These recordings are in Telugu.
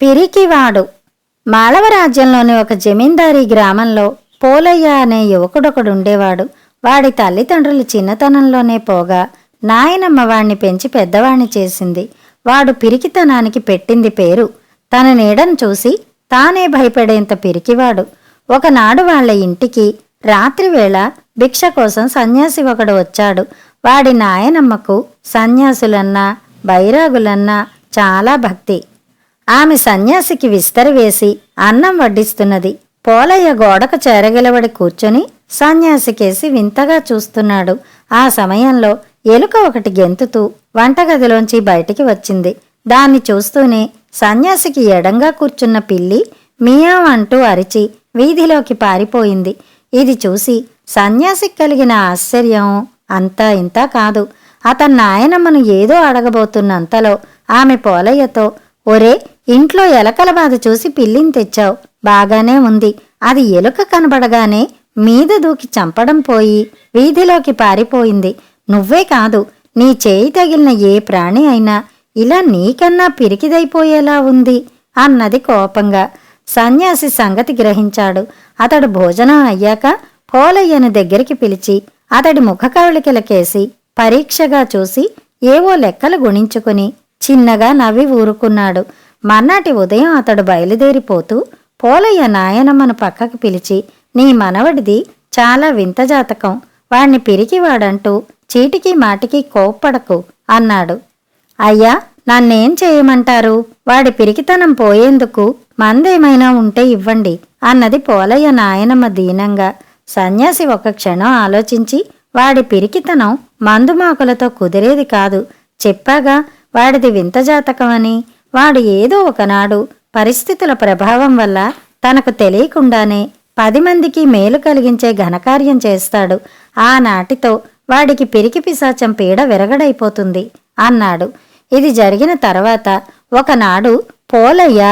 పిరికివాడు. మాళవ రాజ్యంలోని ఒక జమీందారీ గ్రామంలో పోలయ్య అనే యువకుడొకడుండేవాడు. వాడి తల్లిదండ్రులు చిన్నతనంలోనే పోగా నాయనమ్మ వాణ్ణి పెంచి పెద్దవాణ్ణి చేసింది. వాడు పిరికితనానికి పెట్టింది పేరు. తన నీడను చూసి తానే భయపడేంత పిరికివాడు. ఒకనాడు వాళ్ల ఇంటికి రాత్రివేళ భిక్ష కోసం సన్యాసి ఒకడు వచ్చాడు. వాడి నాయనమ్మకు సన్యాసులన్నా బైరాగులన్నా చాలా భక్తి. ఆమె సన్యాసికి విస్తరి వేసి అన్నం వడ్డిస్తున్నది. పోలయ్య గోడకు చేరగలబడి కూర్చొని సన్యాసికేసి వింతగా చూస్తున్నాడు. ఆ సమయంలో ఎలుక ఒకటి గెంతుతూ వంటగదిలోంచి బయటికి వచ్చింది. దాన్ని చూస్తూనే సన్యాసికి ఎడంగా కూర్చున్న పిల్లి మియావ్ అంటూ అరిచి వీధిలోకి పారిపోయింది. ఇది చూసి సన్యాసికి కలిగిన ఆశ్చర్యం అంతా ఇంతా కాదు. అతని నాయనమ్మను ఏదో అడగబోతున్నంతలో ఆమె పోలయ్యతో, ఒరే, ఇంట్లో ఎలకల బాధ చూసి పిల్లిని తెచ్చావు, బాగానే ఉంది. అది ఎలుక కనబడగానే మీద దూకి చంపడం పోయి వీధిలోకి పారిపోయింది. నువ్వే కాదు, నీ చేయి తగిలిన ఏ ప్రాణి అయినా ఇలా నీకన్నా పిరికిదైపోయేలా ఉంది అన్నది కోపంగా. సన్యాసి సంగతి గ్రహించాడు. అతడు భోజనం అయ్యాక పోలయ్యను దగ్గరికి పిలిచి అతడి ముఖకవళికలకేసి పరీక్షగా చూసి ఏవో లెక్కలు గుణించుకుని చిన్నగా నవ్వి ఊరుకున్నాడు. మర్నాటి ఉదయం అతడు బయలుదేరిపోతూ పోలయ్య నాయనమ్మను పక్కకు పిలిచి, నీ మనవడిది చాలా వింత జాతకం, వాణ్ణి పిరికివాడంటూ చీటికి మాటికి కోప్పడకు అన్నాడు. అయ్యా, నన్నేం చేయమంటారు? వాడి పిరికితనం పోయేందుకు మందేమైనా ఉంటే ఇవ్వండి అన్నది పోలయ్య నాయనమ్మ దీనంగా. సన్యాసి ఒక క్షణం ఆలోచించి, వాడి పిరికితనం మందుమాకులతో కుదిరేది కాదు, చెప్పాగా వాడిది వింత జాతకమని. వాడు ఏదో ఒకనాడు పరిస్థితుల ప్రభావం వల్ల తనకు తెలియకుండానే 10 మందికి మేలు కలిగించే ఘనకార్యం చేస్తాడు. ఆనాటితో వాడికి పిరికి పిశాచం పీడ విరగడైపోతుంది అన్నాడు. ఇది జరిగిన తర్వాత ఒకనాడు పోలయ్య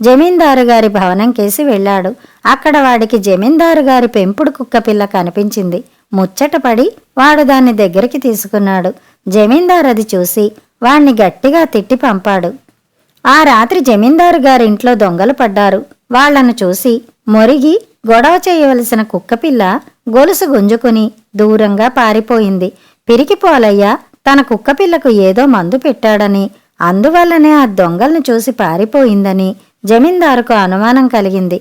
జమీందారు గారి భవనం కేసి వెళ్ళాడు. అక్కడ వాడికి జమీందారు గారి పెంపుడు కుక్కపిల్ల కనిపించింది. ముచ్చటపడి వాడు దాన్ని దగ్గరికి తీసుకున్నాడు. జమీందారు అది చూసి వాణ్ణి గట్టిగా తిట్టి పంపాడు. ఆ రాత్రి జమీందారు గారింట్లో దొంగలు పడ్డారు. వాళ్లను చూసి మొరిగి గొడవ చేయవలసిన కుక్కపిల్ల గొలుసు గుంజుకుని దూరంగా పారిపోయింది. పిరికి పోలయ్య తన కుక్కపిల్లకు ఏదో మందు పెట్టాడని, అందువల్లనే ఆ దొంగల్ని చూసి పారిపోయిందని జమీందారుకు అనుమానం కలిగింది.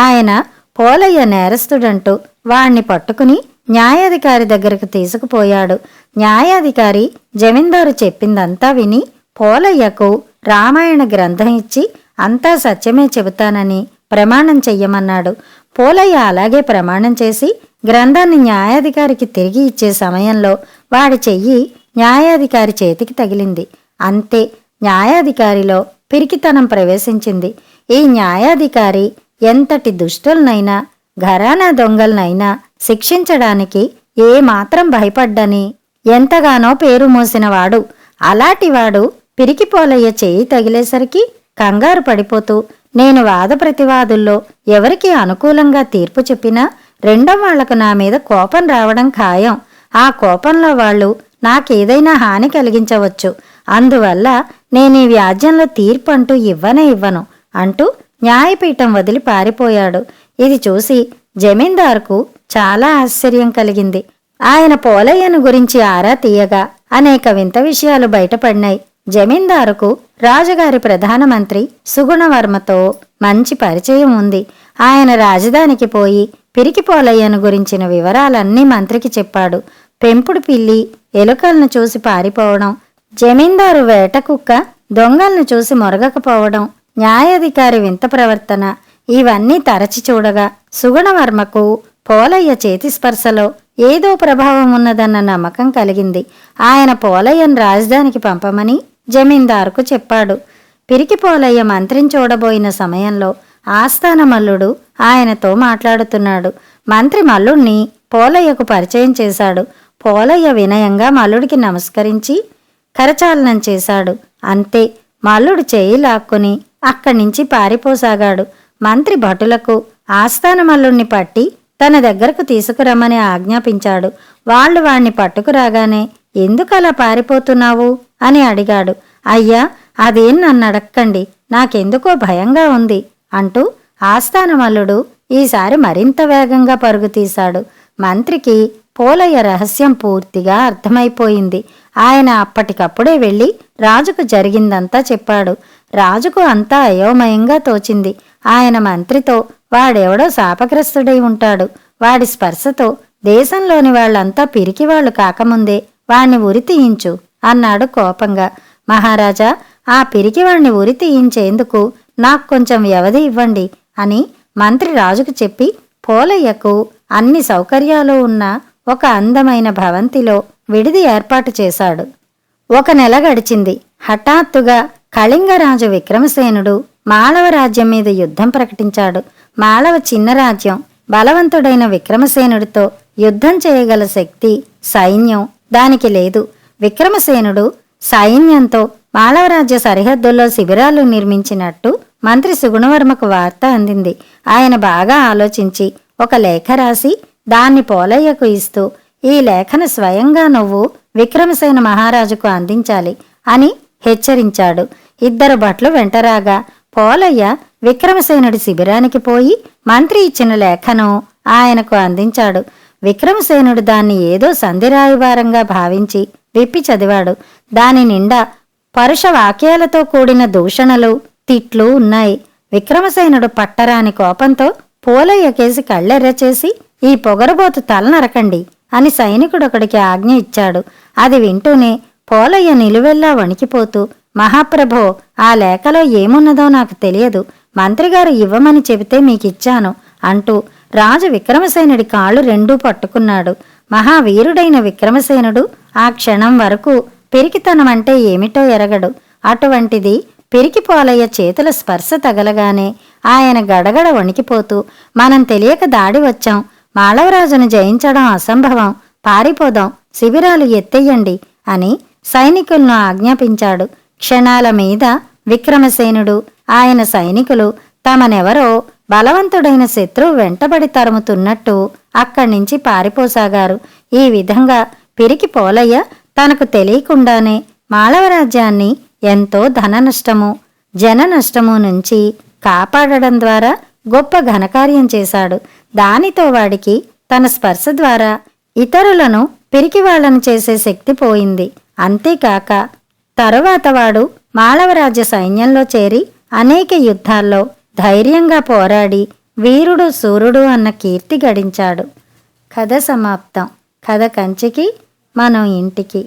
ఆయన పోలయ్య నేరస్తుడంటూ వాణ్ణి పట్టుకుని న్యాయాధికారి దగ్గరకు తీసుకుపోయాడు. న్యాయాధికారి జమీందారు చెప్పిందంతా విని పోలయ్యకు రామాయణ గ్రంథం ఇచ్చి అంతా సత్యమే చెబుతానని ప్రమాణం చెయ్యమన్నాడు. పోలయ్య అలాగే ప్రమాణం చేసి గ్రంథాన్ని న్యాయాధికారికి తిరిగి ఇచ్చే సమయంలో వాడి చెయ్యి న్యాయాధికారి చేతికి తగిలింది. అంతే, న్యాయాధికారిలో పిరికితనం ప్రవేశించింది. ఈ న్యాయాధికారి ఎంతటి దుష్టులనైనా ఘరానా దొంగలనైనా శిక్షించడానికి ఏమాత్రం భయపడ్డని ఎంతగానో పేరు మోసినవాడు. అలాంటివాడు పిరికి పోలయ్య చేయి తగిలేసరికి కంగారు పడిపోతూ, నేను వాద ప్రతివాదుల్లో ఎవరికి అనుకూలంగా తీర్పు చెప్పినా రెండో వాళ్లకు నా మీద కోపం రావడం ఖాయం. ఆ కోపంలో వాళ్ళు నాకేదైనా హాని కలిగించవచ్చు. అందువల్ల నేనీ వ్యాజ్యంలో తీర్పు అంటూ ఇవ్వను అంటూ న్యాయపీఠం వదిలి పారిపోయాడు. ఇది చూసి జమీందారుకు చాలా ఆశ్చర్యం కలిగింది. ఆయన పోలయ్యను గురించి ఆరా తీయగా అనేక వింత విషయాలు బయటపడినాయి. జమీందారుకు రాజుగారి ప్రధానమంత్రి సుగుణవర్మతో మంచి పరిచయం ఉంది. ఆయన రాజధానికి పోయి పిరికి పోలయ్యను గురించిన వివరాలన్నీ మంత్రికి చెప్పాడు. పెంపుడు పిల్లి ఎలుకలను చూసి పారిపోవడం, జమీందారు వేట కుక్క దొంగలను చూసి మొరగకపోవడం, న్యాయాధికారి వింత ప్రవర్తన, ఇవన్నీ తరచి చూడగా సుగుణవర్మకు పోలయ్య చేతి స్పర్శలో ఏదో ప్రభావం ఉన్నదన్న నమ్మకం కలిగింది. ఆయన పోలయ్యను రాజధానికి పంపమని జమీందారుకు చెప్పాడు. పిరికి పోలయ్య మంత్రిని చూడబోయిన సమయంలో ఆస్థాన మల్లుడు ఆయనతో మాట్లాడుతున్నాడు. మంత్రి మల్లుణ్ణి పోలయ్యకు పరిచయం చేశాడు. పోలయ్య వినయంగా మల్లుడికి నమస్కరించి కరచాలనం చేశాడు. అంతే, మల్లుడు చేయి లాక్కుని అక్కడి నుంచి పారిపోసాగాడు. మంత్రి భటులకు ఆస్థాన మల్లుణ్ణి పట్టి తన దగ్గరకు తీసుకురమ్మని ఆజ్ఞాపించాడు. వాళ్ళు వాణ్ణి పట్టుకురాగానే, ఎందుకలా పారిపోతున్నావు అని అడిగాడు. అయ్యా, అదేం నన్ను అడక్కండి, నాకెందుకో భయంగా ఉంది అంటూ ఆస్థానమల్లుడు ఈసారి మరింత వేగంగా పరుగుతీశాడు. మంత్రికి పోలయ్య రహస్యం పూర్తిగా అర్థమైపోయింది. ఆయన అప్పటికప్పుడే వెళ్ళి రాజుకు జరిగిందంతా చెప్పాడు. రాజుకు అంతా అయోమయంగా తోచింది. ఆయన మంత్రితో, వాడెవడో శాపగ్రస్తుడై ఉంటాడు, వాడి స్పర్శతో దేశంలోని వాళ్లంతా పిరికివాళ్లు కాకముందే వాణ్ణి ఉరి తీయించు అన్నాడు కోపంగా. మహారాజా, ఆ పిరికివాణ్ణి ఉరి తీయించేందుకు నాకు కొంచెం వ్యవధి ఇవ్వండి అని మంత్రి రాజుకు చెప్పి పోలయ్యకు అన్ని సౌకర్యాలు ఉన్న ఒక అందమైన భవంతిలో విడిది ఏర్పాటు చేశాడు. 1 నెల గడిచింది. హఠాత్తుగా కళింగరాజు విక్రమసేనుడు మాళవ రాజ్యం మీద యుద్ధం ప్రకటించాడు. మాళవ చిన్న రాజ్యం. బలవంతుడైన విక్రమసేనుడితో యుద్ధం చేయగల శక్తి, సైన్యం దానికి లేదు. విక్రమసేనుడు సైన్యంతో మాళవరాజ్య సరిహద్దుల్లో శిబిరాలు నిర్మించినట్టు మంత్రి సుగుణవర్మకు వార్త అందింది. ఆయన బాగా ఆలోచించి ఒక లేఖ రాసి దాన్ని పోలయ్యకు ఇస్తూ, ఈ లేఖను స్వయంగా నువ్వు విక్రమసేన మహారాజుకు అందించాలి అని హెచ్చరించాడు. 2 భట్లు వెంటరాగా పోలయ్య విక్రమసేనుడి శిబిరానికి పోయి మంత్రి ఇచ్చిన లేఖను ఆయనకు అందించాడు. విక్రమసేనుడు దాన్ని ఏదో సంధిరాయివారంగా భావించి విప్పి చదివాడు. దాని నిండా పరుష వాక్యాలతో కూడిన దూషణలు, తిట్లు ఉన్నాయి. విక్రమసేనుడు పట్టరాని కోపంతో పోలయ్య కేసి కళ్ళెర్రచేసి, ఈ పొగరబోతు తల నరకండి అని సైనికుడొకడికి ఆజ్ఞ ఇచ్చాడు. అది వింటూనే పోలయ్య నిలువెల్లా వణికిపోతూ, మహాప్రభో, ఆ లేఖలో ఏమున్నదో నాకు తెలియదు, మంత్రిగారు ఇవ్వమని చెబితే మీకిచ్చాను అంటూ రాజు విక్రమసేనుడి కాళ్ళు 2 పట్టుకున్నాడు. మహావీరుడైన విక్రమసేనుడు ఆ క్షణం వరకు పిరికితనమంటే ఏమిటో ఎరగడు. అటువంటిది పిరికి పోలయ్య చేతుల స్పర్శ తగలగానే ఆయన గడగడ వణికిపోతూ, మనం తెలియక దాడి వచ్చాం, మాళవరాజును జయించడం అసంభవం, పారిపోదాం, శిబిరాలు ఎత్తెయ్యండి అని సైనికులను ఆజ్ఞాపించాడు. క్షణాల మీద విక్రమసేనుడు, ఆయన సైనికులు తమనెవరో బలవంతుడైన శత్రువు వెంటబడి తరుముతున్నట్టు అక్కడ్నుంచి పారిపోసాగారు. ఈ విధంగా పిరికి పోలయ్య తనకు తెలియకుండానే మాళవరాజ్యాన్ని ఎంతో ధన నష్టము, జన నష్టము నుంచి కాపాడడం ద్వారా గొప్ప ఘనకార్యం చేశాడు. దానితో వాడికి తన స్పర్శ ద్వారా ఇతరులను పిరికివాళ్లను చేసే శక్తి పోయింది. అంతేకాక తరువాత వాడు మాళవరాజ్య సైన్యంలో చేరి అనేక యుద్ధాల్లో ధైర్యంగా పోరాడి వీరుడు శూరుడు అన్న కీర్తి గడించాడు. కథ సమాప్తం. కథ కంచికి, మనం ఇంటికి.